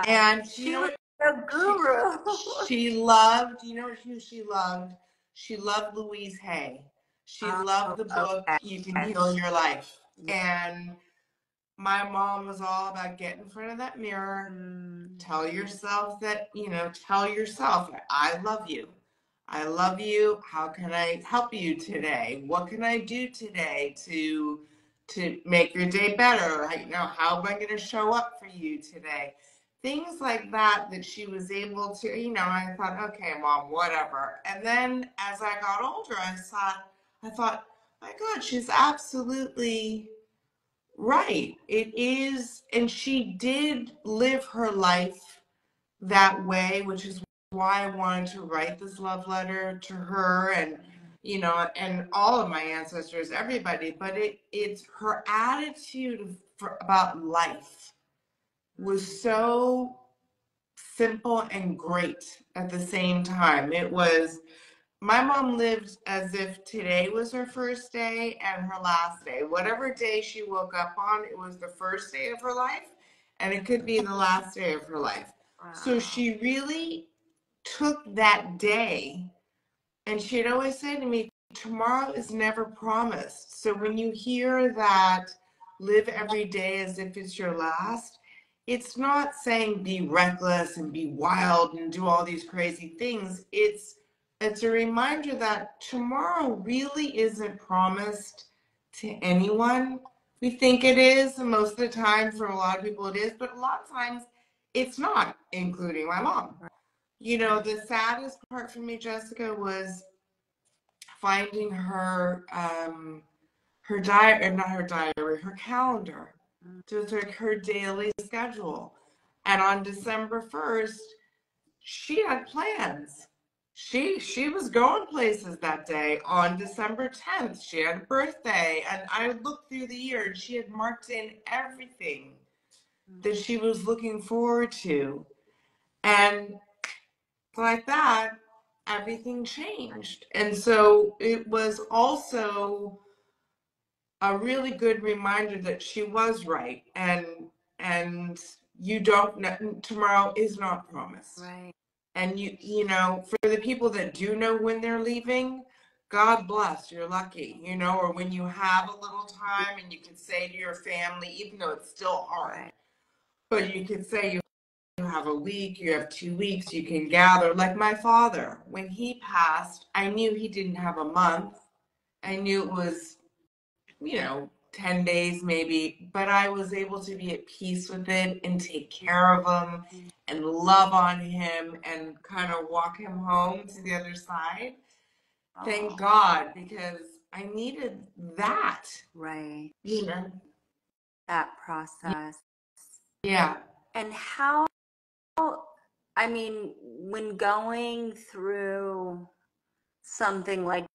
And you She know was what? a guru. She loved, you know who she loved? She loved Louise Hay. She Oh, loved the book, okay. You Can Heal Your Life. And my mom was all about get in front of that mirror, tell yourself that, tell yourself, I love you. I love you. How can I help you today? What can I do today to make your day better? How am I going to show up for you today? Things like that she was able to, I thought, okay, mom, whatever. And then as I got older, I thought, my God, she's absolutely right. It is, and she did live her life that way, which is why I wanted to write this love letter to her and and all of my ancestors, everybody. But it's her attitude about life was so simple and great at the same time. It was my mom lived as if today was her first day and her last day. Whatever day she woke up on, it was the first day of her life, and it could be the last day of her life. So Wow. she really took that day, and she'd always say to me, tomorrow is never promised. So when you hear that, live every day as if it's your last, it's not saying be reckless and be wild and do all these crazy things. It's a reminder that tomorrow really isn't promised to anyone. We think it is, and most of the time for a lot of people it is, but a lot of times it's not, including my mom. The saddest part for me, Jessica, was finding her diary, not her diary, her calendar, just like her daily schedule. And on December 1st, she had plans. She was going places that day. On December 10th, she had a birthday. And I looked through the year and she had marked in everything that she was looking forward to. And like that, everything changed. And so it was also a really good reminder that she was right, and you don't know, tomorrow is not promised. Right. And for the people that do know when they're leaving, God bless, you're lucky, or when you have a little time and you can say to your family, even though it's still hard, Right. but you could say you have a week, you have 2 weeks, you can gather. Like my father, when he passed, I knew he didn't have a month. I knew it was 10 days maybe, but I was able to be at peace with it and take care of him and love on him and kind of walk him home to the other side. Thank God, because I needed that. Right. You know? That process. Yeah. And how, I mean, when going through something like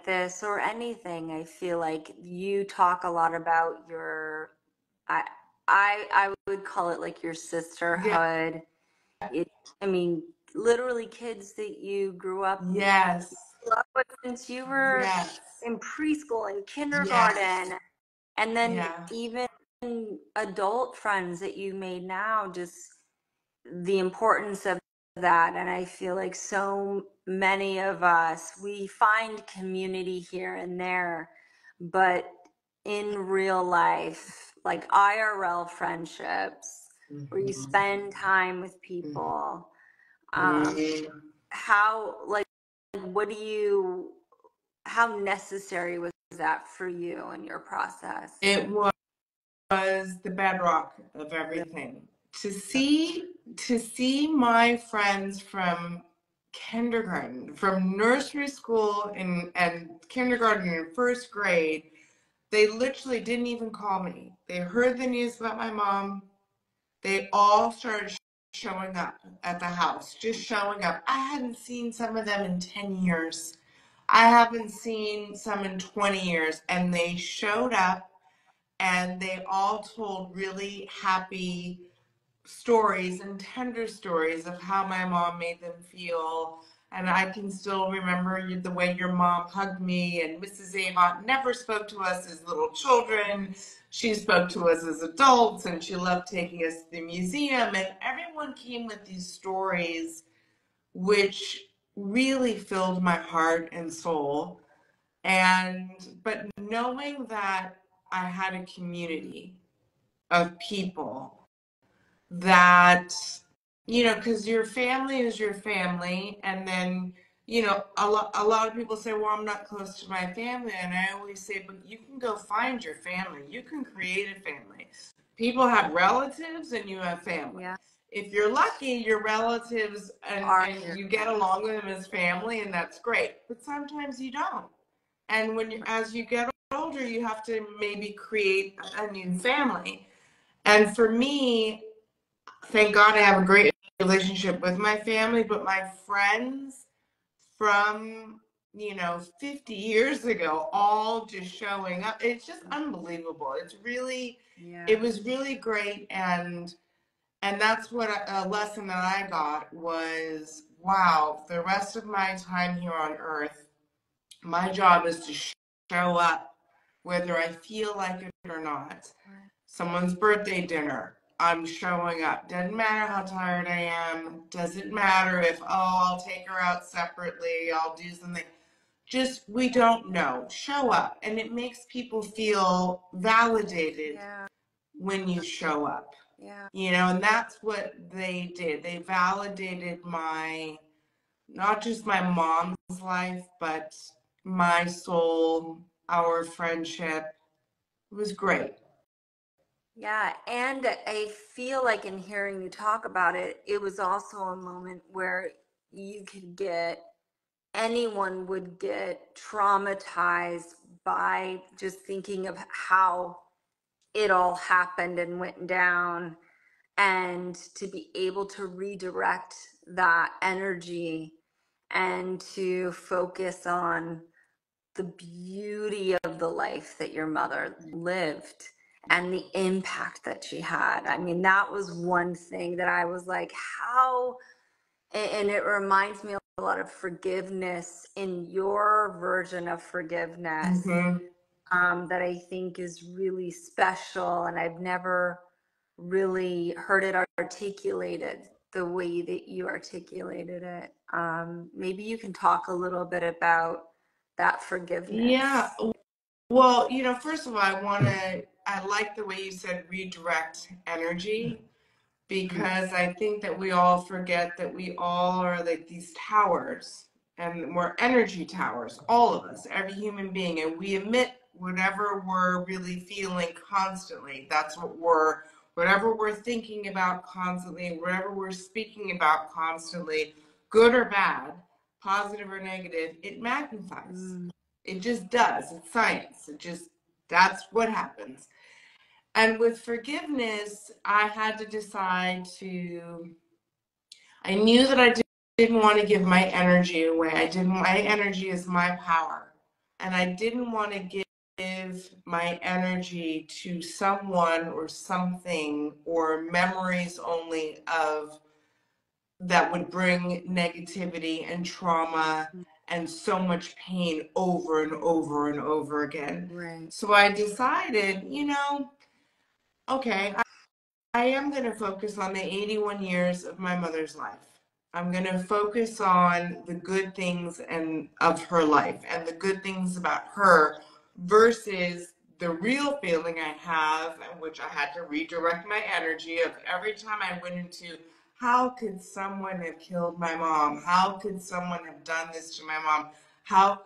this or anything, I feel like you talk a lot about your, I, I would call it like your Yeah. sisterhood. It, I mean, literally kids that you grew up Yes. with since you were Yes. in preschool and Yes. kindergarten, and then Yeah. even adult friends that you made now, just the importance of that. And I feel like so many of us, we find community here and there, but in real life, like IRL friendships, where you spend time with people, how, like, what do you, how necessary was that for you in your process? It was the bedrock of everything. To see my friends from kindergarten, from nursery school and kindergarten and first grade, they literally didn't even call me. They heard the news about my mom. They all started showing up at the house, just showing up. I hadn't seen some of them in 10 years. I haven't seen some in 20 years. And they showed up and they all told really happy stories and tender stories of how my mom made them feel And I can still remember the way your mom hugged me, and Mrs. Avon never spoke to us as little children. She spoke to us as adults, and she loved taking us to the museum. And everyone came with these stories, which really filled my heart and soul. But knowing that I had a community of people that, because your family is your family. And then, a lot of people say, well, I'm not close to my family. And I always say, but you can go find your family. You can create a family. People have relatives and you have family. Yeah. If you're lucky, your relatives Are and you get along with them as family, and that's great. But sometimes you don't. And as you get older, you have to maybe create a new family. And for me, thank God I have a great relationship with my family, but my friends from, 50 years ago, all just showing up. It's just unbelievable. It was really great. And that's what a lesson that I got was, wow, the rest of my time here on earth, my job is to show up, whether I feel like it or not. Someone's birthday dinner, I'm showing up. Doesn't matter how tired I am. Doesn't matter if, I'll take her out separately. I'll do something. Just, we don't know. Show up. And it makes people feel validated when you show up. And that's what they did. They validated not just my mom's life, but my soul, our friendship. It was great. Yeah, and I feel like in hearing you talk about it, it was also a moment where you could anyone would get traumatized by just thinking of how it all happened and went down, and to be able to redirect that energy and to focus on the beauty of the life that your mother lived and the impact that she had. I mean, that was one thing that I was like, how, and it reminds me a lot of forgiveness in your version of forgiveness, Mm-hmm. that I think is really special. And I've never really heard it articulated the way that you articulated it. Maybe you can talk a little bit about that Yeah. forgiveness. Well, first of all, I like the way you said redirect energy, because I think that we all forget that we all are like these towers, and we're energy towers, all of us, every human being, and we emit whatever we're really feeling constantly. Whatever we're thinking about constantly, whatever we're speaking about constantly, good or bad, positive or negative, it magnifies. It just does. It's science. That's what happens. And with forgiveness, I had to decide I knew that I didn't want to give my energy away. My energy is my power. And I didn't want to give my energy to someone or something or memories only of that would bring negativity and trauma and so much pain over and over and over again. Right. So I decided, okay, I am going to focus on the 81 years of my mother's life. I'm going to focus on the good things and of her life and the good things about her versus the real feeling I have, and which I had to redirect my energy of every time I went into, how could someone have killed my mom? How could someone have done this to my mom? How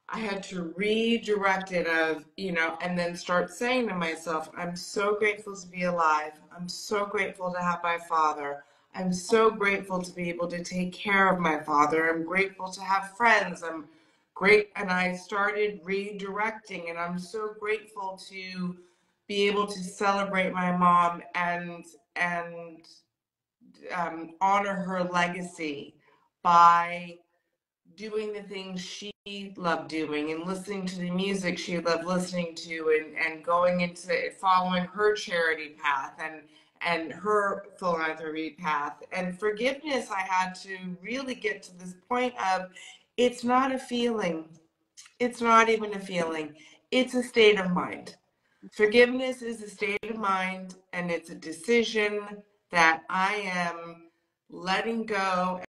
I had to redirect it and then start saying to myself, I'm so grateful to be alive. I'm so grateful to have my father. I'm so grateful to be able to take care of my father. I'm grateful to have friends. I'm great. And I started redirecting, and I'm so grateful to be able to celebrate my mom and honor her legacy by doing the things she loved doing and listening to the music she loved listening to, and going into following her charity path and her philanthropy path. And forgiveness, I had to really get to this point of it's not a feeling. It's not even a feeling. It's a state of mind. Forgiveness is a state of mind, and it's a decision that I am letting go